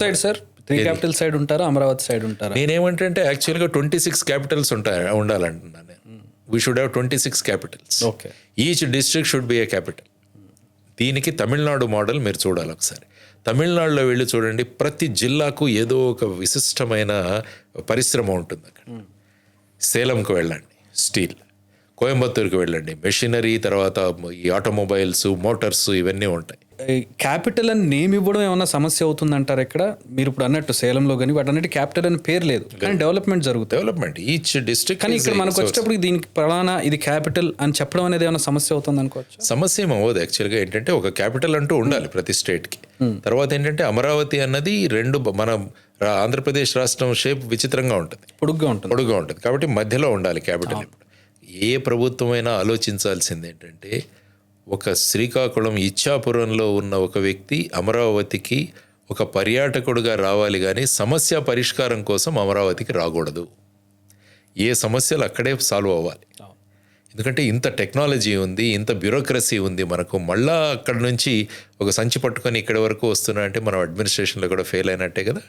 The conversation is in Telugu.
సైడ్ సార్ 3 క్యాపిటల్ సైడ్ ఉంటారా, అమరావతి సైడ్ ఉంటారా? నేనేమంటే యాక్చువల్గా 26 క్యాపిటల్స్ ఉండాలంటున్నాను నేను. We should have 26 Capitals. Okay. Each district should be A capital. దీనికి తమిళనాడు మోడల్ మీరు చూడాలి ఒకసారి. తమిళనాడులో వెళ్ళి చూడండి, ప్రతి జిల్లాకు ఏదో ఒక విశిష్టమైన పరిశ్రమ ఉంటుంది అక్కడ. సేలంకు వెళ్ళండి, స్టీల్. కోయంబత్తూరుకి వెళ్ళండి, మెషినరీ, తర్వాత ఈ ఆటోమొబైల్స్, మోటార్స్, ఇవన్నీ ఉంటాయి. క్యాపిటల్ అని నేమ్ ఇవ్వడం ఏమన్నా సమస్య అవుతుందంటారు ఇక్కడ? మీరు ఇప్పుడు అన్నట్టు సేలంలో కానీ వాటన్నిటి క్యాపిటల్ అని పేరు లేదు, కానీ డెవలప్మెంట్ జరుగుతుంది. Development each district. కానీ ఇక్కడ మనకు వచ్చేటప్పుడు దీనికి ప్రధాన ఇది క్యాపిటల్ అని చెప్పడం అనేది ఏమైనా సమస్య అవుతుంది అనుకోవచ్చు? సమస్య ఏం అవ్వదు. యాక్చువల్గా ఏంటంటే ఒక క్యాపిటల్ అంటూ ఉండాలి ప్రతి స్టేట్కి. తర్వాత ఏంటంటే అమరావతి అన్నది మన ఆంధ్రప్రదేశ్ రాష్ట్రం షేప్ విచిత్రంగా ఉంటుంది, పొడుగ్గా ఉంటుంది. కాబట్టి మధ్యలో ఉండాలి క్యాపిటల్. ఏ ప్రభుత్వమైనా ఆలోచించాల్సింది ఏంటంటే, ఒక శ్రీకాకుళం ఇచ్చాపురంలో ఉన్న ఒక వ్యక్తి అమరావతికి ఒక పర్యాటకుడుగా రావాలి, కానీ సమస్య పరిష్కారం కోసం అమరావతికి రాకూడదు. ఏ సమస్యలు అక్కడే సాల్వ్ అవ్వాలి. ఎందుకంటే ఇంత టెక్నాలజీ ఉంది, ఇంత బ్యూరోక్రసీ ఉంది మనకు. మళ్ళా అక్కడ నుంచి ఒక సంచి పట్టుకొని ఇక్కడి వరకు వస్తున్నా అంటే మనం అడ్మినిస్ట్రేషన్లో కూడా ఫెయిల్ అయినట్టే కదా.